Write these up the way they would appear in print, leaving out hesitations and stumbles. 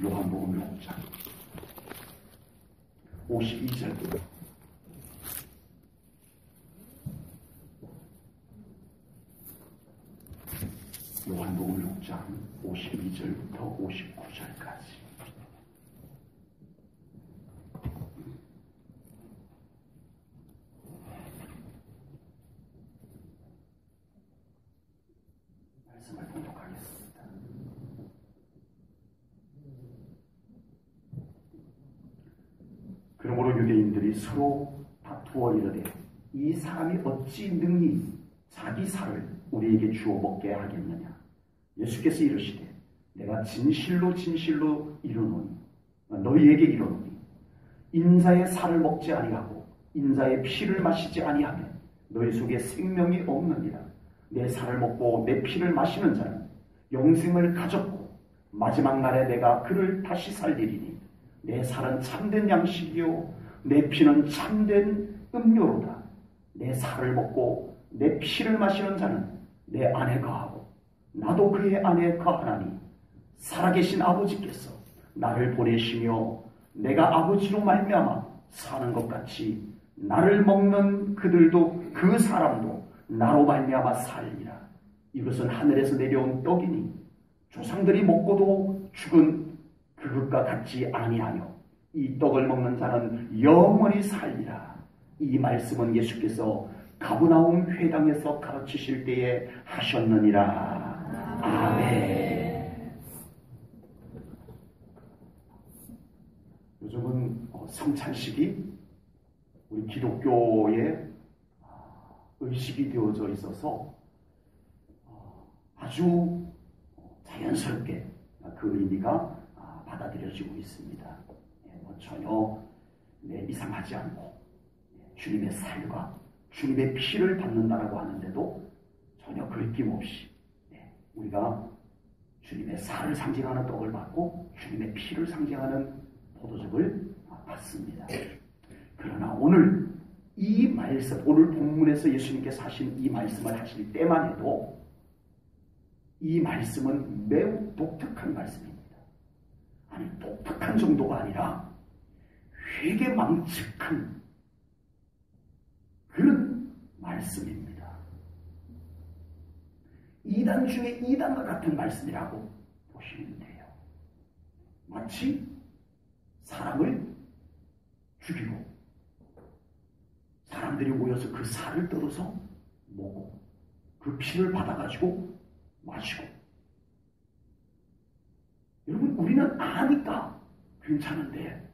요한복음 6장 52절. 요한복음 6장 52절부터 59절까지. 말씀을 봉독하겠습니다. 그러므로 유대인들이 서로 다투어 이르되 이 사람이 어찌 능히 자기 살을 우리에게 주어 먹게 하겠느냐. 예수께서 이르시되 내가 진실로 진실로 이르노니 너희에게 이르노니 인자의 살을 먹지 아니하고 인자의 피를 마시지 아니하면 너희 속에 생명이 없느니라. 내 살을 먹고 내 피를 마시는 자는 영생을 가졌고 마지막 날에 내가 그를 다시 살리리니 내 살은 참된 양식이요 내 피는 참된 음료로다. 내 살을 먹고 내 피를 마시는 자는 내 안에 거하고 나도 그의 안에 거하나니 살아계신 아버지께서 나를 보내시며 내가 아버지로 말미암아 사는 것 같이 나를 먹는 그들도 그 사람도 나로 말미암아 살리라. 이것은 하늘에서 내려온 떡이니 조상들이 먹고도 죽은 그것과 같지 아니하며 이 떡을 먹는 자는 영원히 살리라. 이 말씀은 예수께서 가브나움 회당에서 가르치실 때에 하셨느니라. 아멘. 요즘은 성찬식이 우리 기독교의 의식이 되어져 있어서 아주 자연스럽게 그 의미가 받아들여지고 있습니다. 전혀 이상하지 않고 주님의 살과 주님의 피를 받는다라고 하는데도 전혀 거리낌없이 우리가 주님의 살을 상징하는 떡을 받고 주님의 피를 상징하는 포도즙을 받습니다. 그러나 오늘 이 말씀, 오늘 본문에서 예수님께서 하신 이 말씀을 하실 때만 해도 이 말씀은 매우 독특한 말씀입니다. 아니, 독특한 정도가 아니라 회개망측한 그런 말씀입니다. 이단 중에 이단과 같은 말씀이라고 보시면 돼요. 마치 사람을 죽이고 사람들이 모여서 그 살을 떨어서 먹고 그 피를 받아가지고 마시고. 여러분, 우리는 아니까 괜찮은데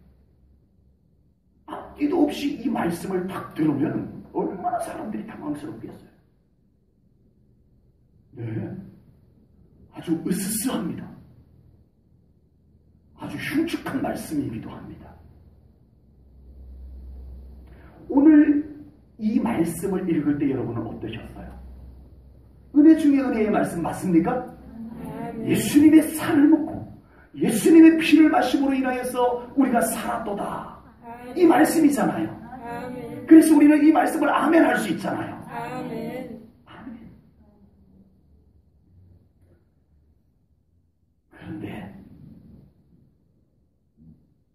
앞뒤도 없이 이 말씀을 딱 들으면 얼마나 사람들이 당황스럽겠어요. 네, 아주 으스스합니다. 아주 흉측한 말씀이기도 합니다. 오늘 이 말씀을 읽을 때 여러분은 어떠셨어요? 은혜 중에 은혜의 말씀 맞습니까? 예수님의 살을 먹고 예수님의 피를 마심으로 인하여서 우리가 살았도다. 이 말씀이잖아요. 그래서 우리는 이 말씀을 아멘 할 수 있잖아요. 아멘. 그런데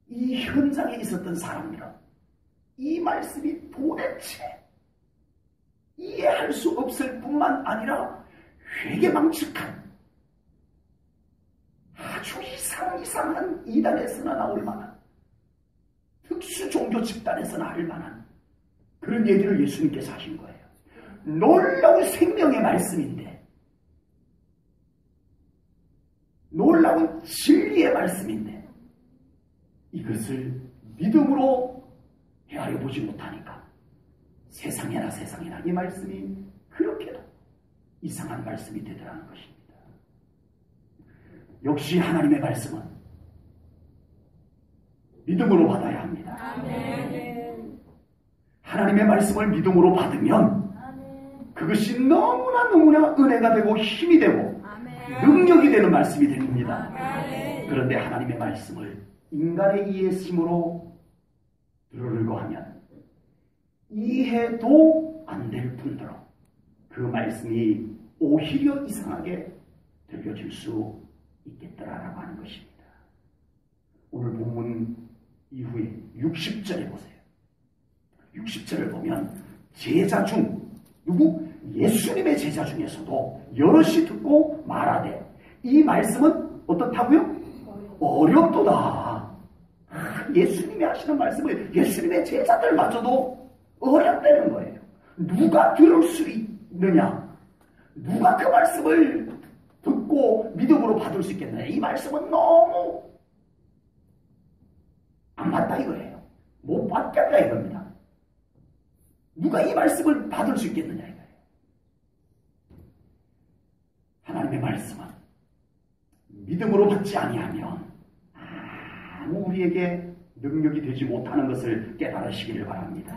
이 현장에 있었던 사람들은 이 말씀이 도대체 이해할 수 없을 뿐만 아니라 회개망측한 아주 이상한 이단에서나 나올 만한 특수 종교 집단에서나 할 만한 그런 얘기를 예수님께서 하신 거예요. 놀라운 생명의 말씀인데, 놀라운 진리의 말씀인데 이것을 믿음으로 헤아려 보지 못하니까 세상에나 이 말씀이 그렇게도 이상한 말씀이 되더라는 것입니다. 역시 하나님의 말씀은 믿음으로 받아야 합니다. 아멘. 하나님의 말씀을 믿음으로 받으면 아멘. 그것이 너무나 은혜가 되고 힘이 되고 아멘. 능력이 되는 말씀이 됩니다. 아멘. 그런데 하나님의 말씀을 인간의 이해심으로 들으려고 하면 이해도 안 될 뿐더러 그 말씀이 오히려 이상하게 들려질 수 있겠더라라고 하는 것입니다. 오늘 본문 이후에 60절에 보세요. 60절을 보면 제자 중 누구? 예수님의 제자 중에서도 여럿이 듣고 말하되 이 말씀은 어떻다고요? 어렵도다. 예수님이 하시는 말씀을 예수님의 제자들마저도 어렵다는 거예요. 누가 들을 수 있느냐? 누가 그 말씀을 듣고 믿음으로 받을 수 있겠느냐? 이 말씀은 너무 안 맞다 이거예요. 못 받겠다 이겁니다. 누가 이 말씀을 받을 수 있겠느냐 이거예요. 하나님의 말씀은 믿음으로 받지 아니하면 아무 우리에게 능력이 되지 못하는 것을 깨달으시기를 바랍니다.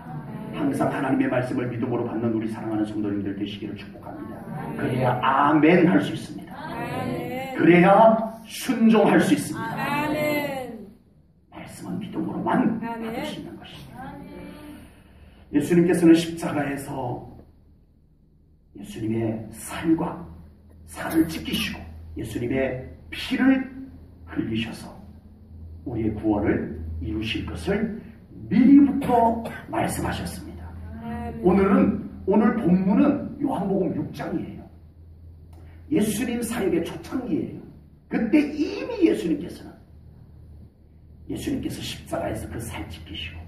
항상 하나님의 말씀을 믿음으로 받는 우리 사랑하는 성도님들 되시기를 축복합니다. 그래야 아멘 할 수 있습니다. 그래야 순종할 수 있습니다. 말씀은 믿음으로만 받을 수 있는 것입니다. 예수님께서는 십자가에서 예수님의 살과 살을 지키시고 예수님의 피를 흘리셔서 우리의 구원을 이루실 것을 미리부터 말씀하셨습니다. 오늘 본문은 요한복음 6장이에요. 예수님 사역의 초창기예요. 그때 이미 예수님께서 십자가에서 그 살 지키시고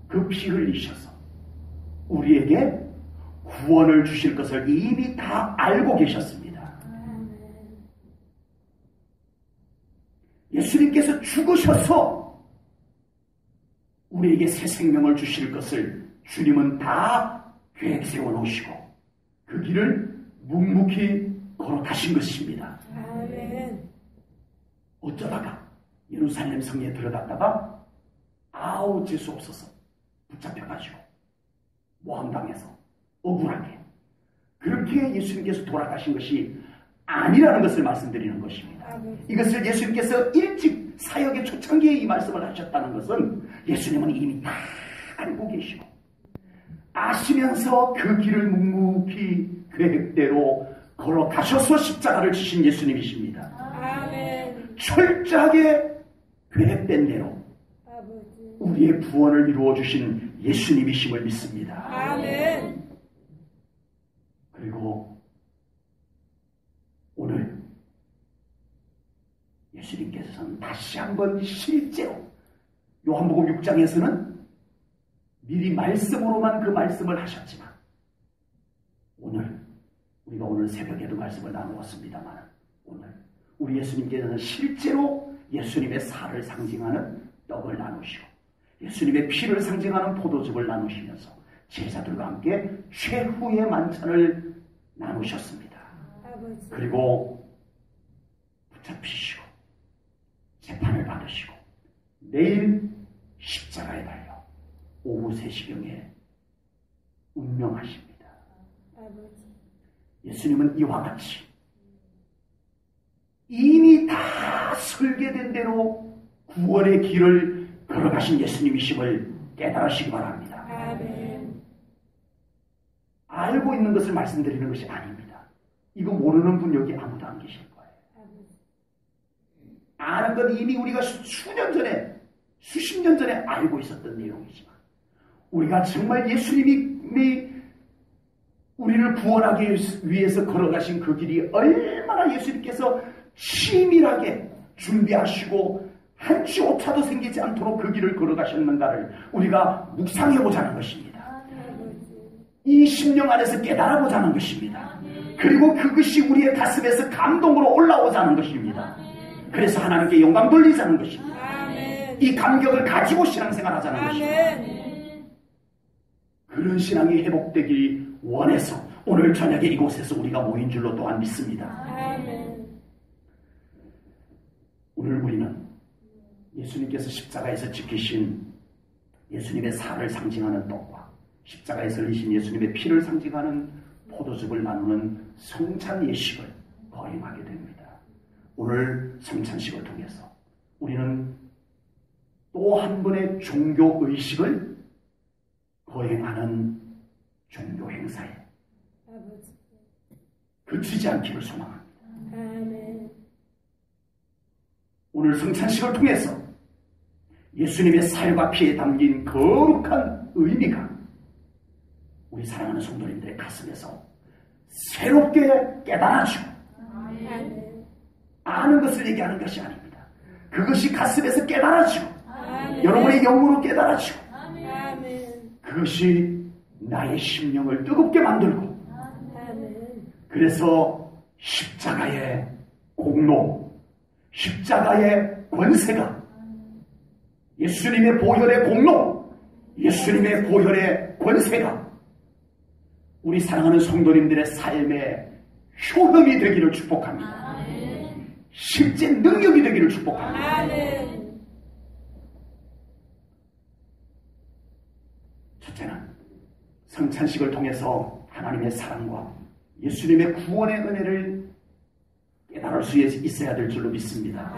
그 피 흘리셔서 우리에게 구원을 주실 것을 이미 다 알고 계셨습니다. 예수님께서 죽으셔서 우리에게 새 생명을 주실 것을 주님은 다 계획 세워 놓으시고 그 길을 묵묵히 걸어가신 것입니다. 어쩌다가 예루살렘 성에 들어갔다가 아우 재수 없어서 붙잡혀가지고 모함당해서 억울하게 그렇게 예수님께서 돌아가신 것이 아니라는 것을 말씀드리는 것입니다. 이것을 예수님께서 일찍 사역의 초창기에 이 말씀을 하셨다는 것은 예수님은 이미 다 알고 계시고 아시면서 그 길을 묵묵히 계획대로 걸어가셔서 십자가를 지신 예수님이십니다. 철저하게 계획된 대로 우리의 구원을 이루어 주신 예수님이심을 믿습니다. 그리고 오늘 예수님께서는 다시 한번 실제로 요한복음 6장에서는 미리 말씀으로만 그 말씀을 하셨지만 우리가 오늘 새벽에도 말씀을 나누었습니다만 오늘 우리 예수님께서는 실제로 예수님의 살을 상징하는 떡을 나누시고 예수님의 피를 상징하는 포도즙을 나누시면서 제자들과 함께 최후의 만찬을 나누셨습니다. 그리고 붙잡히시고 재판을 받으시고 내일 십자가에 달려 오후 3시경에 운명하십니다. 예수님은 이와 같이 이미 다 설계된 대로 구원의 길을 걸어가신 예수님이심을 깨달으시기 바랍니다. 알고 있는 것을 말씀드리는 것이 아닙니다. 이거 모르는 분 여기 아무도 안 계실 거예요. 아는 건 이미 우리가 수년 전에 수십 년 전에 알고 있었던 내용이지만 우리가 정말 예수님이 우리를 구원하기 위해서 걸어가신 그 길이 얼마나 예수님께서 치밀하게 준비하시고 한치 오차도 생기지 않도록 그 길을 걸어가셨는가를 우리가 묵상해보자는 것입니다. 이 심령 안에서 깨달아보자는 것입니다. 그리고 그것이 우리의 가슴에서 감동으로 올라오자는 것입니다. 그래서 하나님께 영광 돌리자는 것입니다. 이 감격을 가지고 신앙생활 하자는 것입니다. 그런 신앙이 회복되기 원해서 오늘 저녁에 이곳에서 우리가 모인 줄로 또한 믿습니다. 오늘 우리는 예수님께서 십자가에서 지키신 예수님의 살을 상징하는 떡과 십자가에서 흘리신 예수님의 피를 상징하는 포도즙을 나누는 성찬 예식을 거행하게 됩니다. 오늘 성찬식을 통해서 우리는 또 한 번의 종교 의식을 거행하는 종교 행사에 그치지 않기를 소망합니다. 오늘 성찬식을 통해서 예수님의 살과 피에 담긴 거룩한 의미가 우리 사랑하는 성도님들의 가슴에서 새롭게 깨달아지고 아는 것을 얘기하는 것이 아닙니다. 그것이 가슴에서 깨달아지고 여러분의 영으로 깨달아지고 그것이 나의 심령을 뜨겁게 만들고 그래서 십자가의 공로, 십자가의 권세가 예수님의 보혈의 공로, 예수님의 보혈의 권세가 우리 사랑하는 성도님들의 삶의 효험이 되기를 축복합니다. 실제 능력이 되기를 축복합니다. 첫째는 성찬식을 통해서 하나님의 사랑과 예수님의 구원의 은혜를 깨달을 수 있어야 될 줄로 믿습니다.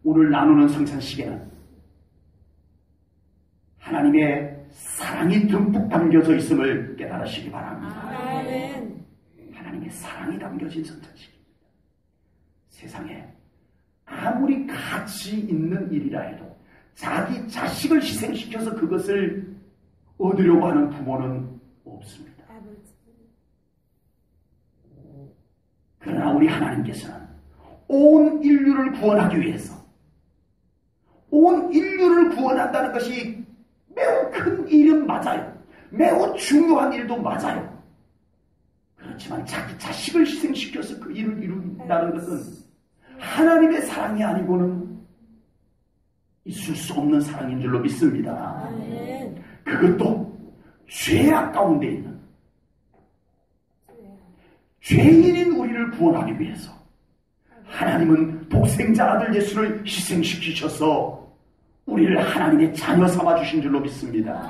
오늘 나누는 성찬식에는 하나님의 사랑이 듬뿍 담겨져 있음을 깨달으시기 바랍니다. 하나님의 사랑이 담겨진 성찬식입니다. 세상에 아무리 가치 있는 일이라 해도 자기 자식을 희생시켜서 그것을 얻으려고 하는 부모는 없습니다. 그러나 우리 하나님께서는 온 인류를 구원하기 위해서 온 인류를 구원한다는 것이 매우 큰 일은 맞아요. 매우 중요한 일도 맞아요. 그렇지만 자기 자식을 희생시켜서 그 일을 이룬다는 것은 하나님의 사랑이 아니고는 있을 수 없는 사랑인 줄로 믿습니다. 그것도 죄악 가운데 있는 죄인인 우리를 구원하기 위해서 하나님은 독생자 아들 예수를 희생시키셔서 우리를 하나님의 자녀 삼아주신 줄로 믿습니다.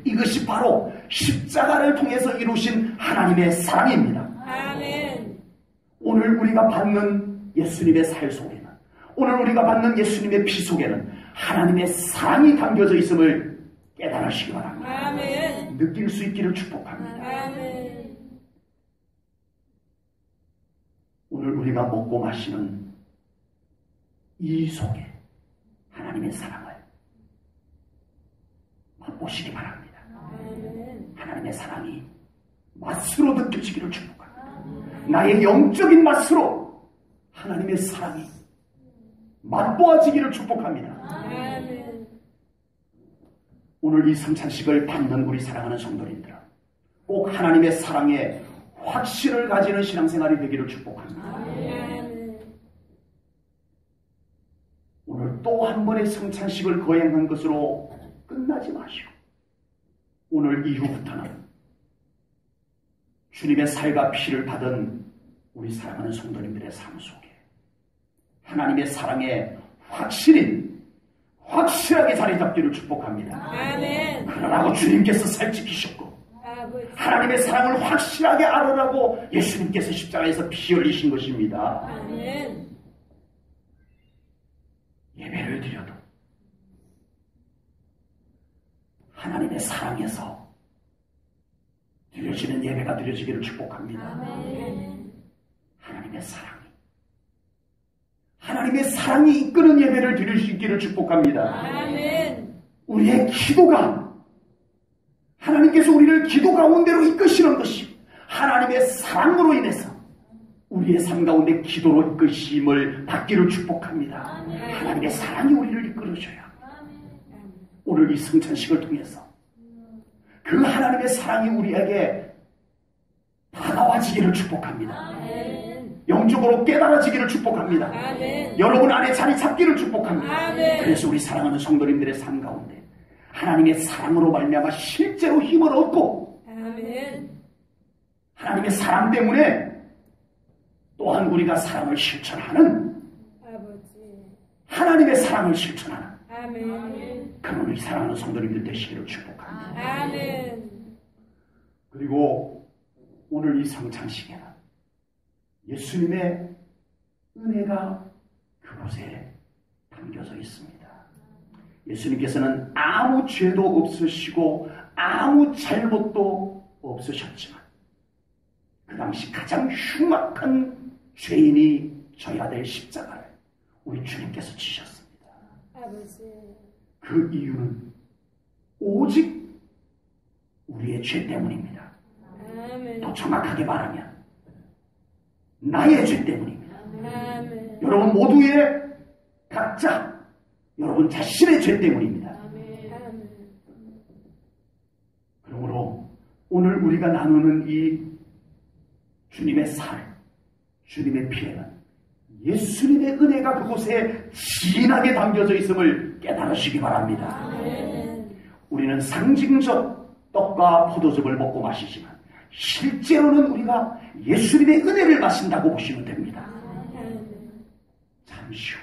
이것이 바로 십자가를 통해서 이루신 하나님의 사랑입니다. 오늘 우리가 받는 예수님의 살 속에는 오늘 우리가 받는 예수님의 피 속에는 하나님의 사랑이 담겨져 있음을 깨달으시기 바랍니다. 느낄 수 있기를 축복합니다. 오늘 우리가 먹고 마시는 이 속에 하나님의 사랑을 맛보시기 바랍니다. 하나님의 사랑이 맛으로 느껴지기를 축복합니다. 나의 영적인 맛으로 하나님의 사랑이 맛보아지기를 축복합니다. 오늘 이 성찬식을 받는 우리 사랑하는 성도님들은 꼭 하나님의 사랑에 확신을 가지는 신앙생활이 되기를 축복합니다. 오늘 또 한 번의 성찬식을 거행한 것으로 끝나지 마시고 오늘 이후부터는 주님의 살과 피를 받은 우리 사랑하는 성도님들의 삶 속에 하나님의 사랑에 확실하게 자리 잡기를 축복합니다. 그러라고 주님께서 살찌키셨고 하나님의 사랑을 확실하게 알으라고 예수님께서 십자가에서 피 흘리신 것입니다. 예배를 드려도 하나님의 사랑에서 드려지는 예배가 드려지기를 축복합니다. 하나님의 사랑이 이끄는 예배를 드릴 수 있기를 축복합니다. 우리의 기도가 하나님께서 우리를 기도 가운데로 이끄시는 것이 하나님의 사랑으로 인해서 우리의 삶 가운데 기도로 이끄심을 받기를 축복합니다. 하나님의 사랑이 우리를 이끌어줘야 오늘 이 성찬식을 통해서 그 하나님의 사랑이 우리에게 다가와지기를 축복합니다. 영적으로 깨달아지기를 축복합니다. 여러분 안에 자리 잡기를 축복합니다. 그래서 우리 사랑하는 성도님들의 삶 가운데 하나님의 사랑으로 말미암아 실제로 힘을 얻고 하나님의 사랑 때문에 또한 우리가 사랑을 실천하는 하나님의 사랑을 실천하는 그런 우리 사랑하는 성도님들 되시기를 축복합니다. 그리고 오늘 이 성찬식에는 예수님의 은혜가 그곳에 담겨져 있습니다. 예수님께서는 아무 죄도 없으시고 아무 잘못도 없으셨지만 그 당시 가장 흉악한 죄인이 져야 될 십자가를 우리 주님께서 지셨습니다. 아버지. 그 이유는 오직 우리의 죄 때문입니다. 아멘. 더 정확하게 말하면 나의 죄 때문입니다. 아멘. 여러분 모두의 각자 여러분 자신의 죄 때문입니다. 아멘. 그러므로 오늘 우리가 나누는 이 주님의 살, 주님의 피해는 예수님의 은혜가 그곳에 진하게 담겨져 있음을 깨달으시기 바랍니다. 아멘. 우리는 상징적 떡과 포도즙을 먹고 마시지만 실제로는 우리가 예수님의 은혜를 마신다고 보시면 됩니다. 아멘. 잠시 후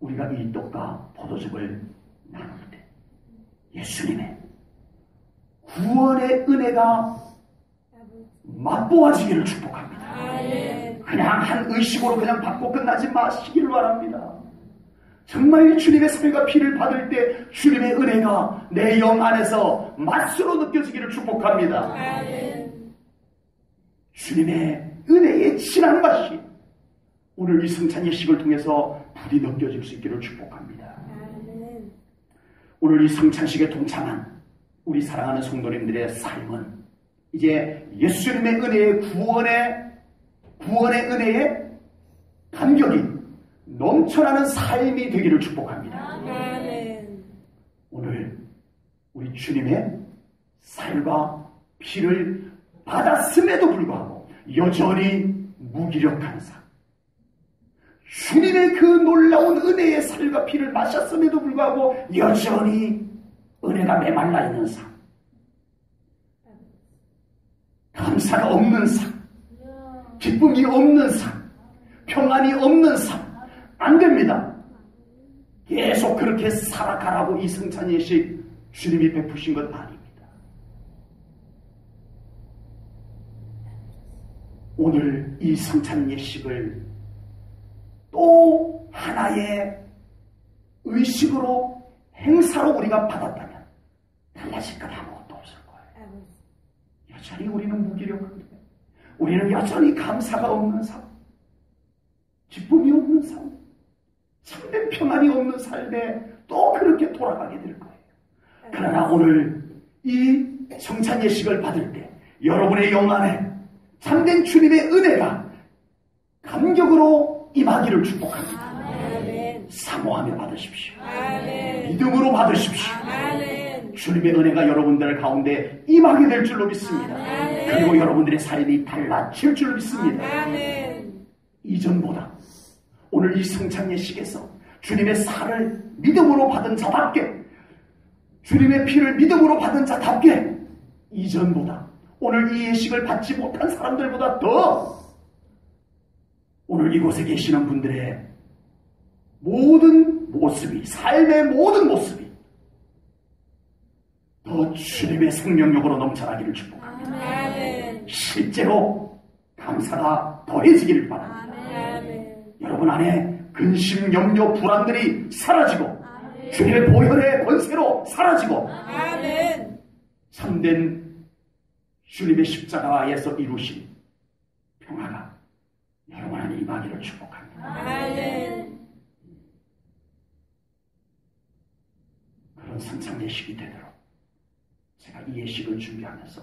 우리가 이 떡과 포도즙을 나눌 때 예수님의 구원의 은혜가 맛보아지기를 축복합니다. 아멘. 그냥 한 의식으로 그냥 받고 끝나지 마시기를 바랍니다. 정말 주님의 살과 피를 받을 때 주님의 은혜가 내 영 안에서 맛으로 느껴지기를 축복합니다. 아멘. 주님의 은혜의 진한 맛이 오늘 이 성찬 예식을 통해서 부디 느껴질 수 있기를 축복합니다. 아멘. 오늘 이 성찬식에 동참한 우리 사랑하는 성도님들의 삶은 이제 예수님의 은혜의 구원의 은혜의 감격이 넘쳐나는 삶이 되기를 축복합니다. 아멘. 오늘 우리 주님의 살과 피를 받았음에도 불구하고 여전히 무기력한 삶, 주님의 그 놀라운 은혜의 살과 피를 마셨음에도 불구하고 여전히 은혜가 메말라 있는 삶, 감사가 없는 삶, 기쁨이 없는 삶, 평안이 없는 삶, 안 됩니다. 계속 그렇게 살아가라고 이 성찬 예식 주님이 베푸신 것 아닙니다. 오늘 이 성찬 예식을 또 하나의 의식으로 행사로 우리가 받았다면 달라질 것 아무것도 없을 거예요. 여전히 우리는 무기력한데, 우리는 여전히 감사가 없는 삶, 기쁨이 없는 삶, 참된 평안이 없는 삶에 또 그렇게 돌아가게 될 거예요. 그러나 오늘 이 성찬 예식을 받을 때 여러분의 영 안에 참된 주님의 은혜가 감격으로 임하기를 축복합니다. 아멘. 사모하며 받으십시오. 아멘. 믿음으로 받으십시오. 아멘. 주님의 은혜가 여러분들 가운데 임하게 될 줄로 믿습니다. 아멘. 그리고 여러분들의 삶이 달라질 줄로 믿습니다. 아멘. 이전보다 오늘 이 성찬 예식에서 주님의 살을 믿음으로 받은 자답게, 주님의 피를 믿음으로 받은 자답게 이전보다 오늘 이 예식을 받지 못한 사람들보다 더 오늘 이곳에 계시는 분들의 모든 모습이, 삶의 모든 모습이 더 주님의 생명력으로 넘쳐나기를 축복합니다. 아멘. 실제로 감사가 더해지기를 바랍니다. 아멘. 여러분 안에 근심, 염려, 불안들이 사라지고 주님의 보혈의 권세로 사라지고 아멘. 참된 주님의 십자가에서 이루신 평화가 여러분 안에 임하기를 축복합니다. 아멘. 그런 성찬 예식이 되도록 제가 이 예식을 준비하면서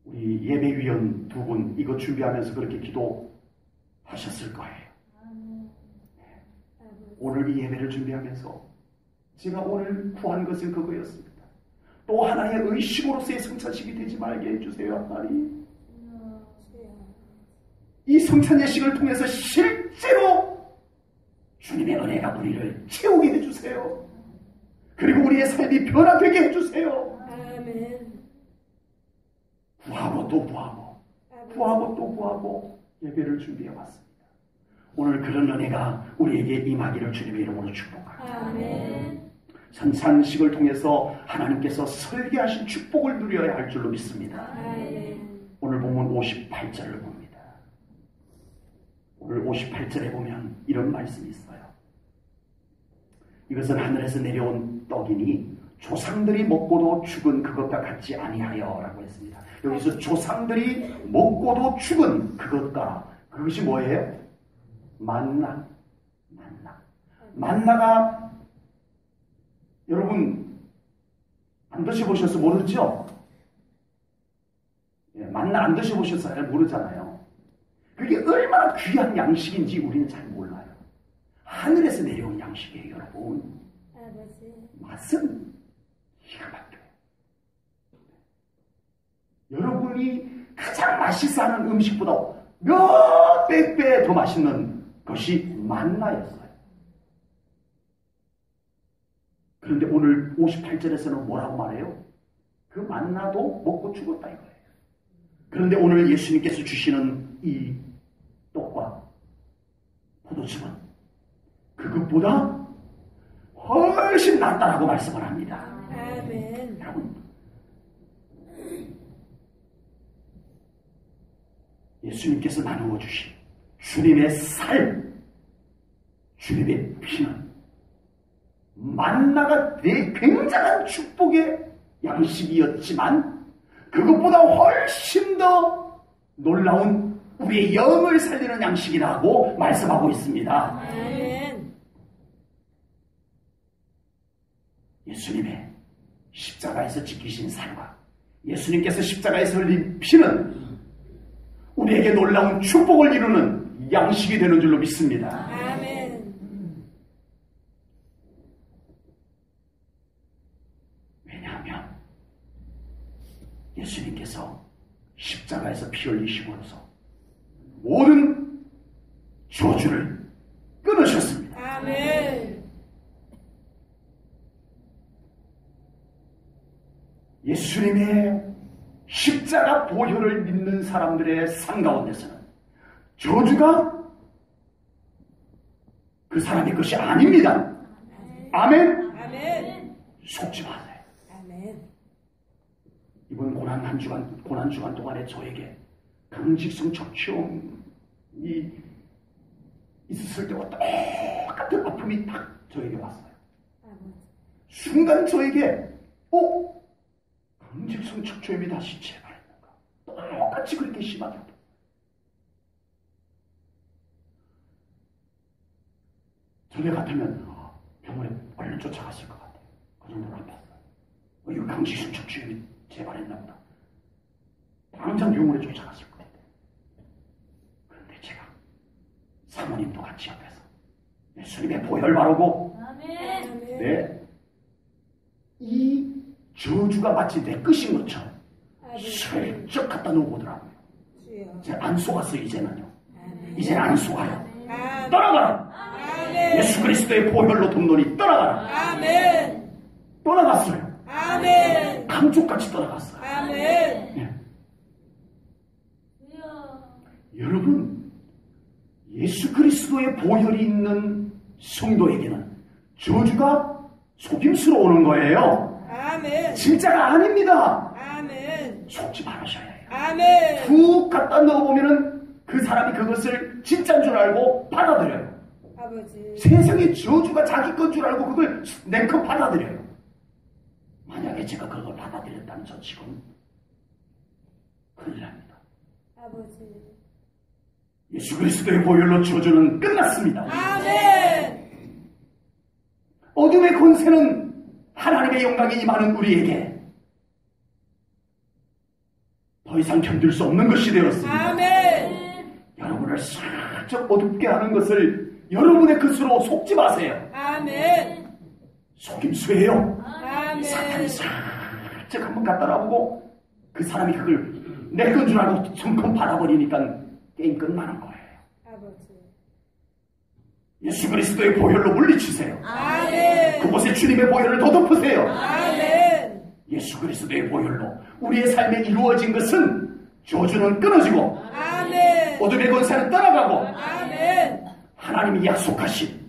우리 예배위원 두 분 이거 준비하면서 그렇게 기도하셨을 거예요. 오늘 이 예배를 준비하면서 제가 오늘 구한 것은 그거였습니다. 또 하나의 의식으로서의 성찬식이 되지 말게 해주세요. 하나님, 이 성찬 예식을 통해서 실제로 주님의 은혜가 우리를 채우게 해주세요. 그리고 우리의 삶이 변화되게 해주세요. 아멘. 구하고 또 구하고 구하고 또 구하고 예배를 준비해 왔습니다. 오늘 그런 은혜가 우리에게 임하기를 주님의 이름으로 축복합니다. 아멘. 성찬식을 통해서 하나님께서 설계하신 축복을 누려야 할 줄로 믿습니다. 아멘. 오늘 보면 58절을 봅니다. 오늘 58절에 보면 이런 말씀이 있어요. 이것은 하늘에서 내려온 떡이니 조상들이 먹고도 죽은 그것과 같지 아니하여 라고 했습니다. 여기서 조상들이 먹고도 죽은 그것과, 그것이 뭐예요? 만나가 여러분 안 드셔보셔서 모르죠? 예, 만나 안 드셔보셔서 잘 모르잖아요. 그게 얼마나 귀한 양식인지 우리는 잘 몰라요. 하늘에서 내려온 양식이에요, 여러분. 아버지. 맛은 기가 막혀요. 여러분이 가장 맛있어 하는 음식보다 몇백 배 더 맛있는 것이 만나였어요. 그런데 오늘 58절에서는 뭐라고 말해요? 그 만나도 먹고 죽었다 이거예요. 그런데 오늘 예수님께서 주시는 이 떡과 포도즙은 그것보다 훨씬 낫다라고 말씀을 합니다. 아멘. 여러분, 예수님께서 나누어 주신 주님의 살, 주님의 피는 만나가 굉장한 축복의 양식이었지만 그것보다 훨씬 더 놀라운 우리의 영을 살리는 양식이라고 말씀하고 있습니다. 아멘. 예수님의 십자가에서 지키신 살과 예수님께서 십자가에서 흘린 피는 우리에게 놀라운 축복을 이루는 양식이 되는 줄로 믿습니다. 아멘. 왜냐하면 예수님께서 십자가에서 피 흘리심으로써 모든 저주를 끊으셨습니다. 아멘. 예수님의 십자가 보혈을 믿는 사람들의 삶 가운데서는 저주가 그 사람의 것이 아닙니다. 아멘. 아멘. 속지 마세요. 아멘. 이번 고난 주간 동안에 저에게 강직성 적치움이 있었을 때와 똑같은 아픔이 딱 저에게 왔어요. 아버지. 순간 저에게 강직성 척추염이 다시 재발했는가? 똑같이 그렇게 심하게 아팠어요. 전에 같으면 병원에 얼른 쫓아갔을 것 같아요. 그 정도로 아팠어요. 이거 강직성 척추염이 재발했나 보다. 당장 병원에 쫓아갔을 것 같아요. 그런데 제가 사모님도 같이 옆에서 예수님의 보혈 바르고 아멘. 네, 이 저주가 마치 내 끝인 것처럼 슬쩍 갖다 놓고 오더라고요. 이제 안 속았어요. 이제는요. 이제는 안 속아요. 떠나가라. 아멘. 예수 그리스도의 보혈로 돕노니 떠나가라. 아멘. 떠나갔어요. 아멘. 감쪽같이 떠나갔어요. 아멘. 네. 여러분, 예수 그리스도의 보혈이 있는 성도에게는 저주가 속임수로 오는 거예요. 아멘. 진짜가 아닙니다. 아멘. 속지 말으셔야 해요. 아멘. 푹 갖다 넣어보면은 그 사람이 그것을 진짜인 줄 알고 받아들여요. 아버지. 세상의 저주가 자기 건 줄 알고 그걸 냉큼 받아들여요. 만약에 제가 그걸 받아들였다면 저 지금 큰일 납니다. 아버지. 예수 그리스도의 보혈로 저주는 끝났습니다. 아멘. 어둠의 권세는 하나님의 영광이 임하는 우리에게 더 이상 견딜 수 없는 것이 되었습니다. 아멘. 여러분을 살짝 어둡게 하는 것을 여러분의 것으로 속지 마세요. 아멘. 속임수예요. 아멘. 사탄이 살짝 한번 갖다 놔보고 그 사람이 그걸 내 건 줄 알고 성큼 받아버리니까 게임 끝나는 거예요. 아버지. 예수 그리스도의 보혈로 물리치세요. 아멘. 그곳에 주님의 보혈을 더 덮으세요. 아멘. 예수 그리스도의 보혈로 우리의 삶에 이루어진 것은 저주는 끊어지고 아멘. 어둠의 권세는 떠나가고 아멘. 하나님이 약속하신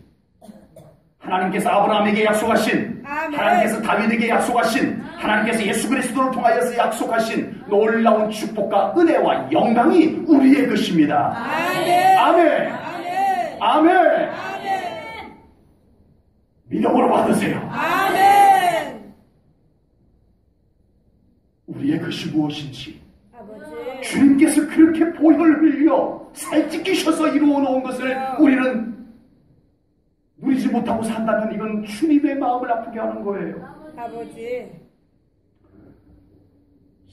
하나님께서 아브라함에게 약속하신 아멘. 하나님께서 다윗에게 약속하신 하나님께서 예수 그리스도를 통하여서 약속하신 놀라운 축복과 은혜와 영광이 우리의 것입니다. 아멘. 아멘. 아멘. 아멘. 아멘. 믿음으로 받으세요. 아멘. 우리의 것이 무엇인지 아버지. 아버지. 주님께서 그렇게 보혈을 흘려 살찌키셔서 이루어 놓은 것을 우리는 누리지 못하고 산다면 이건 주님의 마음을 아프게 하는 거예요. 아버지.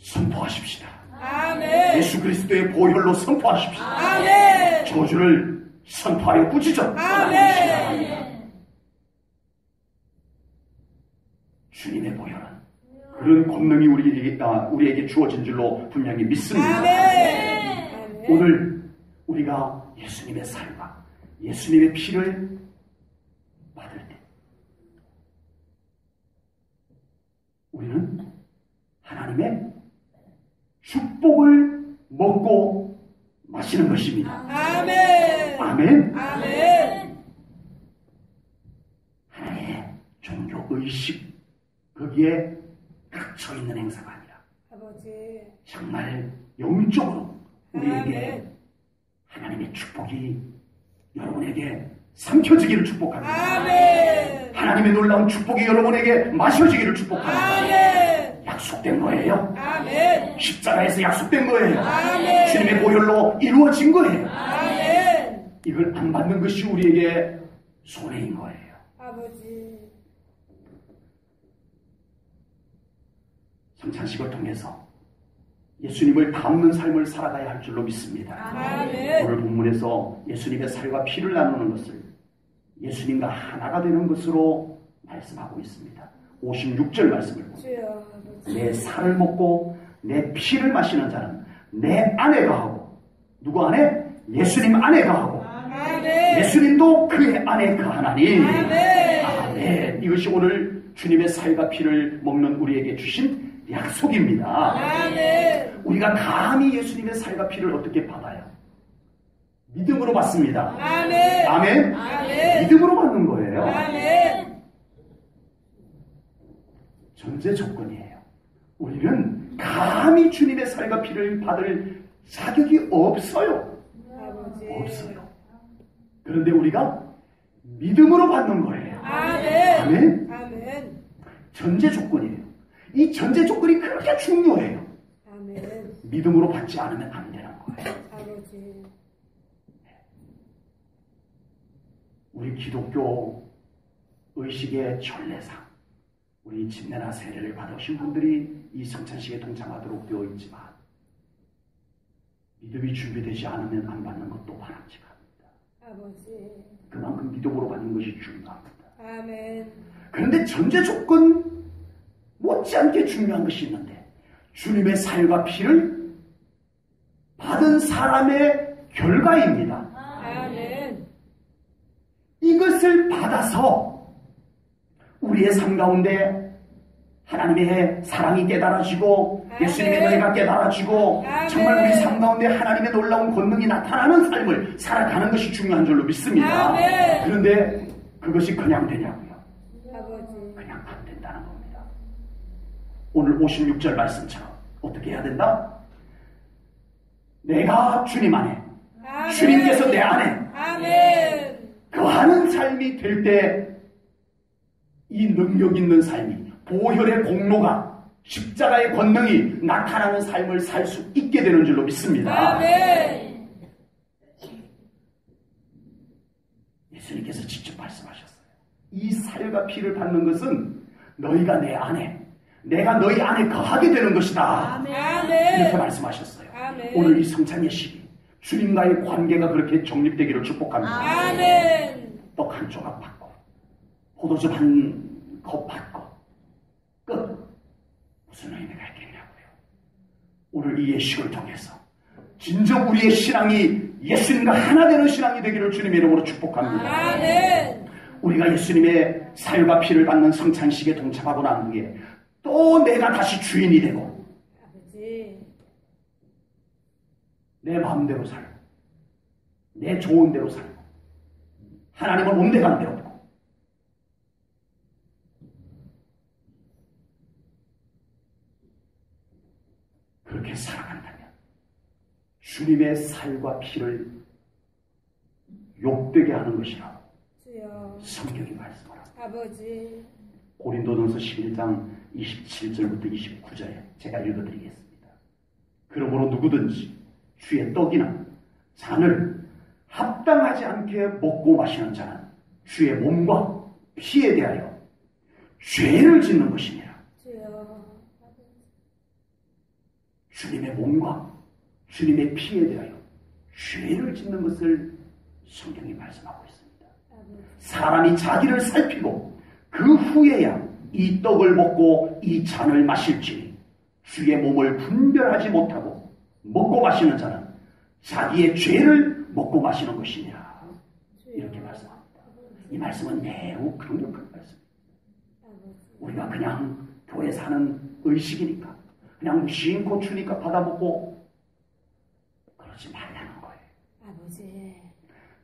선포하십시다. 아멘. 예수 그리스도의 보혈로 선포하십시다. 아멘. 저주를 선포하여 꾸짖어. 아멘. 주님의 보혈은 그런 권능이 우리에게 주어진 줄로 분명히 믿습니다. 아멘. 오늘 우리가 예수님의 살과 예수님의 피를 받을 때 우리는 하나님의 축복을 먹고 마시는 것입니다. 아멘. 아멘. 아멘. 하나의 종교 의식 거기에 갇혀 있는 행사가 아니라 아버지. 정말 영적으로 우리에게 아멘. 하나님의 축복이 여러분에게 삼켜지기를 축복합니다. 아멘. 하나님의 놀라운 축복이 여러분에게 마셔지기를 축복합니다. 아멘. 약속된 거예요. 아멘. 십자가에서 약속된 거예요. 아멘. 주님의 보혈로 이루어진 거예요. 아멘. 이걸 안 받는 것이 우리에게 손해인 거예요. 아버지. 성찬식을 통해서 예수님을 닮는 삶을 살아가야 할 줄로 믿습니다. 아멘. 오늘 본문에서 예수님의 살과 피를 나누는 것을 예수님과 하나가 되는 것으로 말씀하고 있습니다. 56절 말씀을 보세요. 주여. 아버지. 내 살을 먹고 내 피를 마시는 자는 내 안에 거하고 누구 안에? 예수님 안에 거하고 아멘. 예수님도 그의 안에 거하나니 아멘. 아멘. 이것이 오늘 주님의 살과 피를 먹는 우리에게 주신 약속입니다. 아멘. 우리가 감히 예수님의 살과 피를 어떻게 받아요? 믿음으로 받습니다. 아멘. 아멘. 아멘. 믿음으로 받는 거예요. 아멘. 전제 조건이에요. 우리는 감히 주님의 살과 피를 받을 자격이 없어요. 아버지. 없어요. 그런데 우리가 믿음으로 받는 거예요. 아멘. 아멘. 아멘. 전제 조건이에요. 이 전제 조건이 그렇게 중요해요. 아멘. 믿음으로 받지 않으면 안 되는 거예요. 아버지. 우리 기독교 의식의 전례상 우리 집례나 세례를 받으신 분들이 이 성찬식에 동참하도록 되어 있지만 믿음이 준비되지 않으면 안 받는 것도 바람직합니다. 아버지. 그만큼 믿음으로 받는 것이 중요합니다. 아멘. 그런데 전제 조건 못지않게 중요한 것이 있는데 주님의 살과 피를 받은 사람의 결과입니다. 아멘. 이것을 받아서 우리의 삶 가운데 하나님의 사랑이 깨달아지고 예수님의 은혜가 깨달아지고 정말 우리 삶 가운데 하나님의 놀라운 권능이 나타나는 삶을 살아가는 것이 중요한 줄로 믿습니다. 그런데 그것이 그냥 되냐고요? 아버지. 그냥 안 된다는 겁니다. 오늘 56절 말씀처럼 어떻게 해야 된다? 내가 주님 안에 아멘. 주님께서 내 안에 아멘. 거하는 삶이 될 때 이 능력 있는 삶이 보혈의 공로가 십자가의 권능이 나타나는 삶을 살 수 있게 되는 줄로 믿습니다. 아멘. 예수님께서 직접 말씀하셨어요. 이 살과 피를 받는 것은 너희가 내 안에 내가 너희 안에 거하게 되는 것이다. 아멘. 이렇게 말씀하셨어요. 아멘. 오늘 이 성찬 예식이 주님과의 관계가 그렇게 정립되기를 축복합니다. 아멘. 떡 한 조각 받고 포도주 한 컵 받고 끝. 무슨 의미가 있겠냐고요. 오늘 이 예식을 통해서 진정 우리의 신앙이 예수님과 하나 되는 신앙이 되기를 주님의 이름으로 축복합니다. 아멘. 우리가 예수님의 살과 피를 받는 성찬식에 동참하고 난 후에 또 내가 다시 주인이 되고 아버지. 내 마음대로 살고 내 좋은 대로 살고 하나님은 온데간데 없고 그렇게 살아간다면 주님의 살과 피를 욕되게 하는 것이라고 주여. 성경이 말씀을 합니다. 아버지. 고린도전서 11장 27절부터 29절에 제가 읽어드리겠습니다. 그러므로 누구든지 주의 떡이나 잔을 합당하지 않게 먹고 마시는 자는 주의 몸과 피에 대하여 죄를 짓는 것이니라. 주여. 주님의 몸과 주님의 피에 대하여 죄를 짓는 것을 성경이 말씀하고 있습니다. 사람이 자기를 살피고 그 후에야 이 떡을 먹고 이 잔을 마실지 주의 몸을 분별하지 못하고 먹고 마시는 자는 자기의 죄를 먹고 마시는 것이니라. 이렇게 말씀합니다. 이 말씀은 매우 강력한 말씀입니다. 우리가 그냥 교회에서 하는 의식이니까 그냥 무심코 주니까 받아먹고 그러지 말라는 거예요. 아버지.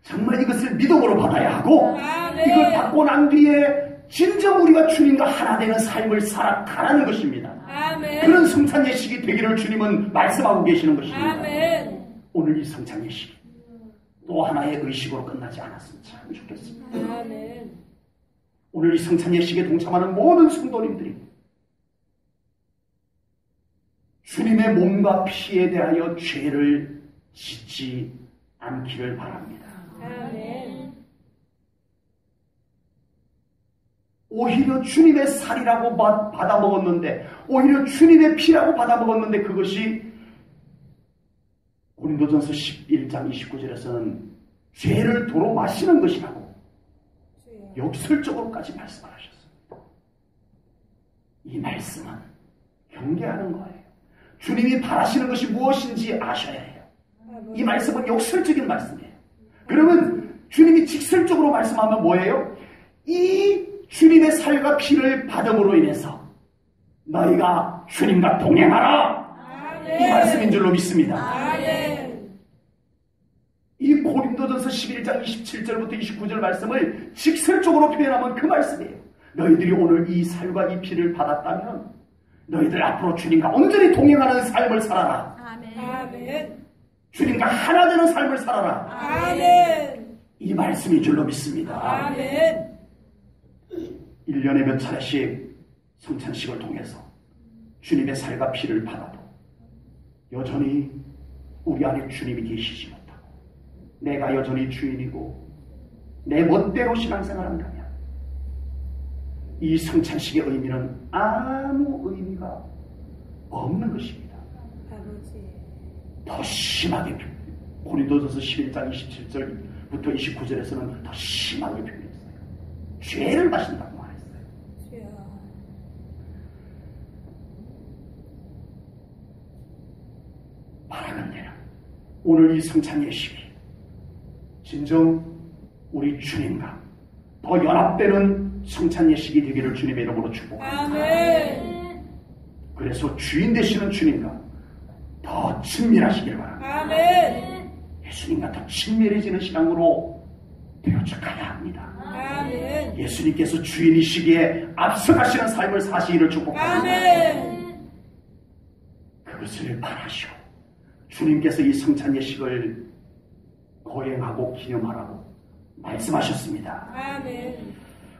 정말 이것을 믿음으로 받아야 하고 아멘. 이걸 받고 난 뒤에 진정 우리가 주님과 하나 되는 삶을 살아가라는 것입니다. 아멘. 그런 성찬 예식이 되기를 주님은 말씀하고 계시는 것입니다. 아멘. 오늘 이 성찬 예식이 또 하나의 의식으로 끝나지 않았으면 참 좋겠습니다. 아멘. 오늘 이 성찬 예식에 동참하는 모든 성도님들이 주님의 몸과 피에 대하여 죄를 짓지 않기를 바랍니다. 아멘. 오히려 주님의 살이라고 받아먹었는데, 오히려 주님의 피라고 받아먹었는데 그것이 고린도전서 11장 29절에서는 죄를 도로 마시는 것이라고 역설적으로까지 말씀하셨습니다. 이 말씀은 경계하는 거예요. 주님이 바라시는 것이 무엇인지 아셔야 해요. 이 말씀은 역설적인 말씀이에요. 그러면 주님이 직설적으로 말씀하면 뭐예요? 이 주님의 살과 피를 받음으로 인해서 너희가 주님과 동행하라. 아멘. 이 말씀인 줄로 믿습니다. 아멘. 이 고린도전서 11장 27절부터 29절 말씀을 직설적으로 표현하면 그 말씀이에요. 너희들이 오늘 이 살과 이 피를 받았다면 너희들 앞으로 주님과 온전히 동행하는 삶을 살아라. 아멘. 주님과 하나 되는 삶을 살아라. 아멘. 이 말씀인 줄로 믿습니다. 아멘. 1년에 몇 차례씩 성찬식을 통해서 주님의 살과 피를 받아도 여전히 우리 안에 주님이 계시지 못하고 내가 여전히 주인이고 내 멋대로 신앙생활을 한다면 이 성찬식의 의미는 아무 의미가 없는 것입니다. 아버지. 더 심하게 고린도전서 11장 27절부터 29절에서는 더 심하게 표현했어요. 죄를 마신다고 말했어요. 주여. 바라건대는 오늘 이 성찬 예식이 진정 우리 주님과 더 연합되는 성찬 예식이 되기를 주님의 이름으로 축복합니다. 아멘. 그래서 주인 되시는 주님과 더 친밀하시길 바랍니다. 아멘. 예수님과 더 친밀해지는 신앙으로 되어져 가야 합니다. 아멘. 예수님께서 주인이시기에 앞서가시는 삶을 사시기를 축복합니다. 아멘. 그것을 바라시고 주님께서 이 성찬 예식을 거행하고 기념하라고 말씀하셨습니다. 아멘.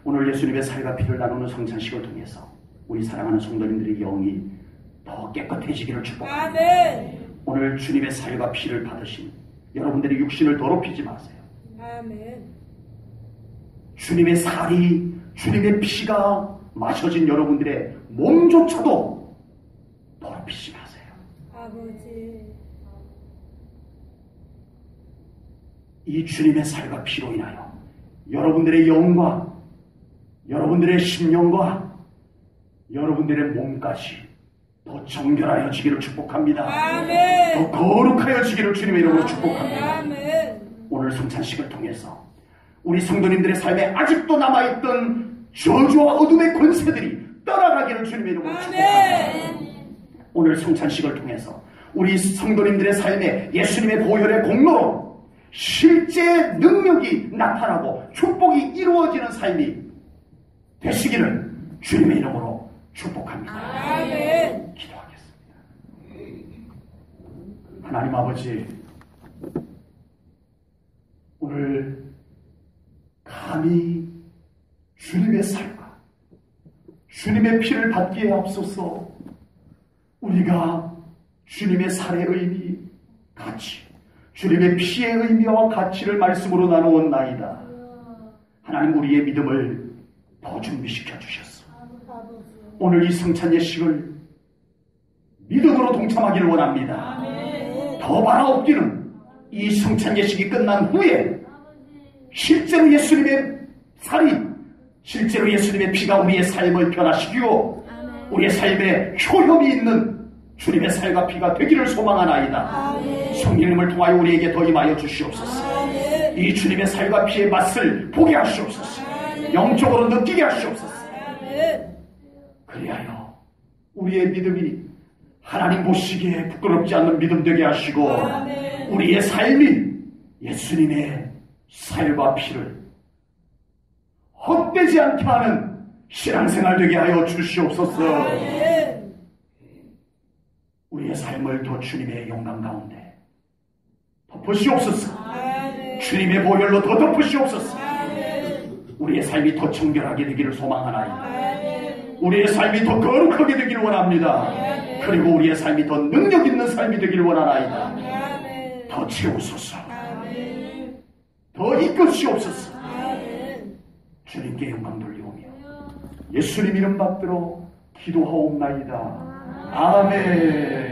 오늘 예수님의 살과 피를 나누는 성찬식을 통해서 우리 사랑하는 성도님들의 영이 더 깨끗해지기를 축복합니다. 아멘. 오늘 주님의 살과 피를 받으신 여러분들의 육신을 더럽히지 마세요. 아멘. 주님의 살이, 주님의 피가 마셔진 여러분들의 몸조차도 더럽히지 마세요. 아버지. 이 주님의 살과 피로 인하여 여러분들의 영과 여러분들의 심령과 여러분들의 몸까지 더 정결하여지기를 축복합니다. 아멘. 더 거룩하여지기를 주님의 이름으로 축복합니다. 아멘. 오늘 성찬식을 통해서 우리 성도님들의 삶에 아직도 남아있던 저주와 어둠의 권세들이 떠나가기를 주님의 이름으로 축복합니다. 아멘. 오늘 성찬식을 통해서 우리 성도님들의 삶에 예수님의 보혈의 공로로 실제 능력이 나타나고 축복이 이루어지는 삶이 되시기를 주님의 이름으로 축복합니다. 아멘. 기도하겠습니다. 하나님 아버지, 오늘 감히 주님의 살과 주님의 피를 받기에 앞서서 우리가 주님의 살의 의미, 가치, 주님의 피의 의미와 가치를 말씀으로 나누었나이다. 하나님 우리의 믿음을 더 준비시켜 주셨어. 오늘 이 성찬 예식을 믿음으로 동참하기를 원합니다. 더 바라옵기는 이 성찬 예식이 끝난 후에 실제로 예수님의 살이, 실제로 예수님의 피가 우리의 삶을 변화시키고 우리의 삶에 효험이 있는 주님의 살과 피가 되기를 소망하나이다. 성령님을 통하여 우리에게 더 임하여 주시옵소서. 이 주님의 살과 피의 맛을 보게 하시옵소서. 영적으로 느끼게 하시옵소서. 그리하여 우리의 믿음이 하나님 보시기에 부끄럽지 않는 믿음 되게 하시고 우리의 삶이 예수님의 살과 피를 헛되지 않게 하는 신앙생활 되게 하여 주시옵소서. 우리의 삶을 더 주님의 영광 가운데 덮으시옵소서. 주님의 보혈로 더 덮으시옵소서. 우리의 삶이 더 정결하게 되기를 소망하나이다. 우리의 삶이 더 거룩하게 되기를 원합니다. 그리고 우리의 삶이 더 능력 있는 삶이 되기를 원하나이다. 더 채우소서. 더 이끄시옵소서. 주님께 영광 돌리오며 예수님 이름 받들어 기도하옵나이다. 아멘.